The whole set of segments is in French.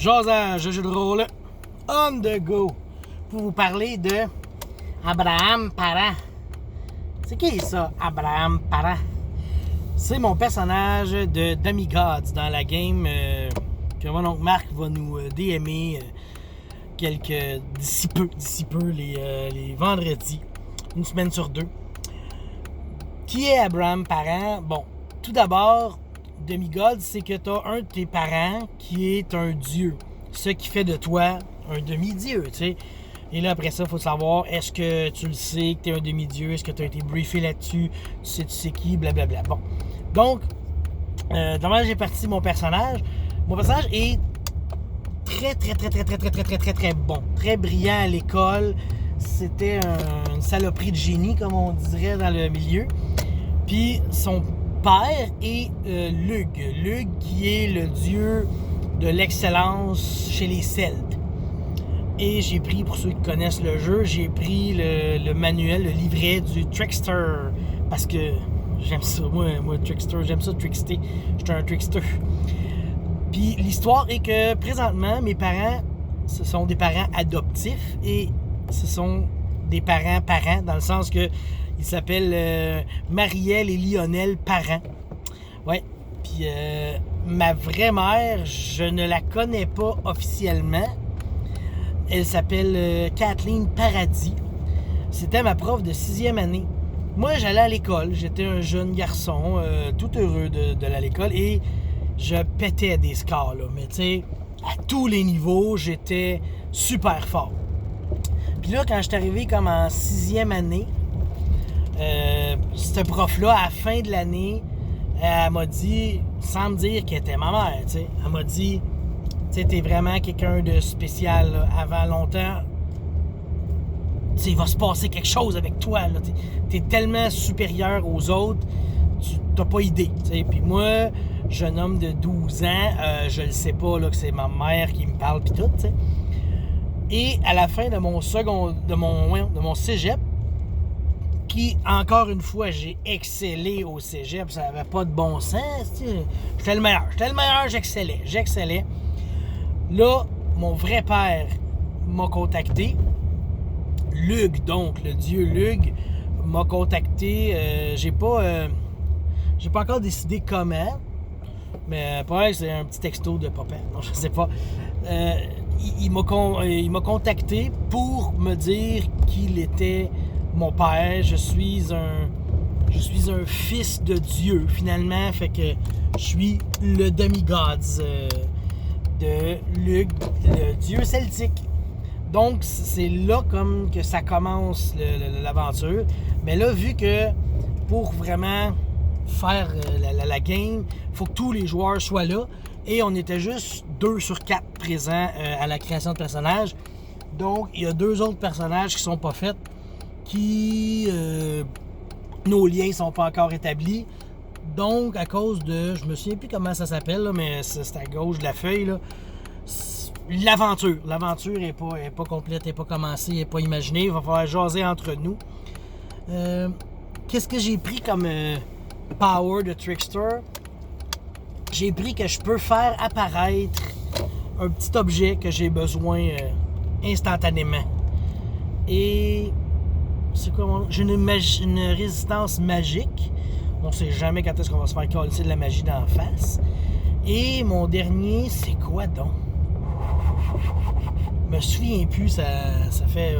jasage de jeu de rôle on the go pour vous parler de Abraham Parent. C'est qui ça, Abraham Parent? C'est mon personnage de Demigods dans la game que mon oncle Marc va nous DMer d'ici peu les vendredis, une semaine sur deux. Qui est Abraham Parent? Bon, tout d'abord, Demigods, c'est que tu as un de tes parents qui est un dieu. Ce qui fait de toi un demi-dieu, tu sais. Et là, après ça, il faut savoir, est-ce que tu le sais que tu es un demi-dieu? Est-ce que tu as été briefé là-dessus? Tu sais qui? Blablabla. Bon. Donc, normalement, j'ai parti mon personnage. Mon personnage est très bon. Très brillant à l'école. C'était une saloperie de génie, comme on dirait dans le milieu. Puis, son père est Lug. Lug qui est le dieu de l'excellence chez les Celtes. Et j'ai pris, pour ceux qui connaissent le jeu, j'ai pris le manuel, le livret du Trickster. Parce que j'aime ça, moi Trickster, j'aime ça trickster. Je suis un trickster. Puis l'histoire est que présentement, mes parents, ce sont des parents adoptifs et ce sont des parents dans le sens que ils s'appellent Marielle et Lionel Parent. Ouais. Puis ma vraie mère, je ne la connais pas officiellement. Elle s'appelle Kathleen Paradis. C'était ma prof de 6e année. Moi, j'allais à l'école. J'étais un jeune garçon, tout heureux d'aller à l'école. Et je pétais des scores, là. Mais tu sais, à tous les niveaux, j'étais super fort. Puis là, quand je suis arrivé comme en 6e année, cette prof-là, à la fin de l'année, elle m'a dit, sans me dire qu'elle était ma mère, tu sais, elle m'a dit, tu sais, t'es vraiment quelqu'un de spécial, là. Avant longtemps, tu sais, il va se passer quelque chose avec toi, là. T'es tellement supérieur aux autres, tu t'as pas idée, tu sais. Puis moi, jeune homme de 12 ans, je le sais pas, là, que c'est ma mère qui me parle pis tout, tu sais. Et à la fin de mon cégep, qui, encore une fois, j'ai excellé au cégep, ça n'avait pas de bon sens, tu sais. J'étais le meilleur, j'excellais. Là, mon vrai père m'a contacté. Lug, donc, le dieu Lug, m'a contacté. J'ai pas encore décidé comment, mais pareil, c'est un petit texto de papa. Non, je sais pas. Il m'a contacté pour me dire qu'il était mon père. Je suis un fils de Dieu, finalement. Fait que je suis le Demigods de Lug, le dieu celtique. Donc, c'est là comme que ça commence l'aventure. Mais là, vu que pour vraiment faire la game, il faut que tous les joueurs soient là. Et on était juste 2 sur 4 présents à la création de personnages. Donc, il y a 2 autres personnages qui sont pas faits, nos liens sont pas encore établis. Donc, à cause de... Je me souviens plus comment ça s'appelle, là, mais c'est à gauche de la feuille, là. L'aventure. L'aventure n'est pas complète, n'est pas commencée, n'est pas imaginée. Il va falloir jaser entre nous. Qu'est-ce que j'ai pris comme power de Trickster? J'ai pris que je peux faire apparaître un petit objet que j'ai besoin instantanément. Et c'est quoi j'ai une résistance magique. On sait jamais quand est-ce qu'on va se faire coller de la magie d'en face. Et mon dernier, c'est quoi donc? Je me souviens plus, ça fait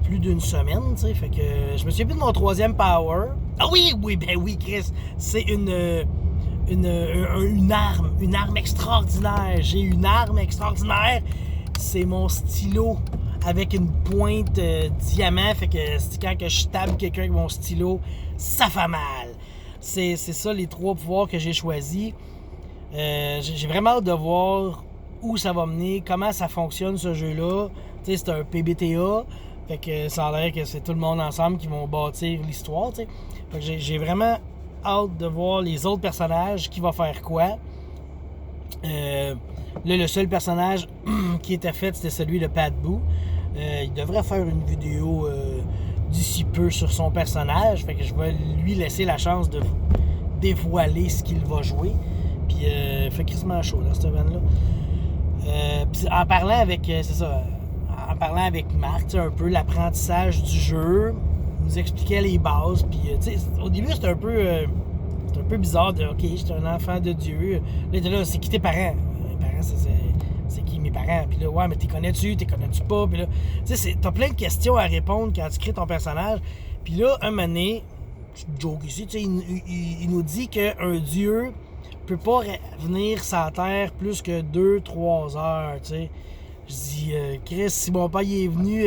plus d'une semaine, tu sais, fait que je me souviens plus de mon 3e power. Ah oui, Chris, c'est une arme extraordinaire. J'ai une arme extraordinaire. C'est mon stylo avec une pointe diamant, fait que quand je tape quelqu'un avec mon stylo, ça fait mal. C'est ça les 3 pouvoirs que j'ai choisis. J'ai vraiment hâte de voir où ça va mener, comment ça fonctionne ce jeu-là. Tu sais, c'est un PBTA, fait que ça a l'air que c'est tout le monde ensemble qui vont bâtir l'histoire, tu sais. Fait que j'ai vraiment hâte de voir les autres personnages, qui va faire quoi. Là, le seul personnage qui était fait, c'était celui de Pat Boo. Il devrait faire une vidéo d'ici peu sur son personnage, fait que je vais lui laisser la chance de dévoiler ce qu'il va jouer. Puis, fait quasiment chaud, là, cette vanne-là. Puis en parlant avec, c'est ça, en parlant avec Marc, tu sais, un peu l'apprentissage du jeu, il nous expliquait les bases, puis tu sais, au début c'était un peu bizarre de, ok, j'étais un enfant de Dieu, là, c'est qui tes parents? Mes parents, c'est qui mes parents? Puis là, ouais, mais t'es connais-tu pas? Puis là, tu sais, t'as plein de questions à répondre quand tu crées ton personnage, puis là, un moment donné, joke ici, tu sais, il nous dit qu'un Dieu peut pas venir sur la terre plus que 2-3 heures, tu sais. Je dis, Chris, si mon père il est venu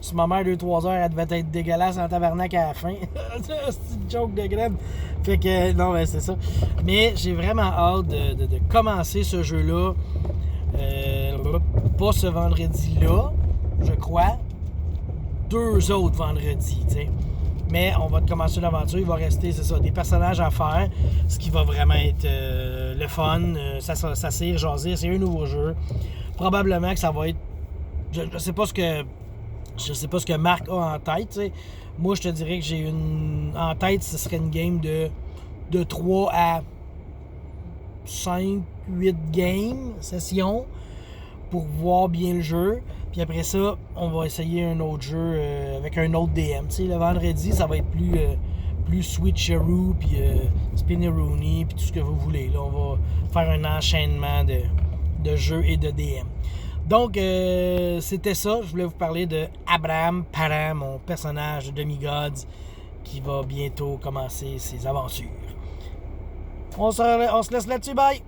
sur ma mère 2-3 heures, elle devait être dégueulasse en tabarnak à la fin. C'est une joke de graine. Fait que, non, ben c'est ça. Mais j'ai vraiment hâte de commencer ce jeu-là. Pas ce vendredi-là, je crois. 2 autres vendredis, tu sais. Mais on va commencer l'aventure, il va rester, c'est ça, des personnages à faire, ce qui va vraiment être le fun, s'asseoir, jaser, c'est un nouveau jeu. Probablement que ça va être, je sais pas ce que Marc a en tête, t'sais. Moi je te dirais que j'ai en tête, ce serait une game de 3 à 5, 8 games, sessions, pour voir bien le jeu. Puis après ça, on va essayer un autre jeu avec un autre DM. T'sais, le vendredi, ça va être plus switcheroo, puis spinneroonie, puis tout ce que vous voulez. Là, on va faire un enchaînement de jeux et de DM. Donc, c'était ça. Je voulais vous parler de Abraham Parham, mon personnage de Demigods, qui va bientôt commencer ses aventures. On se laisse là-dessus. Bye!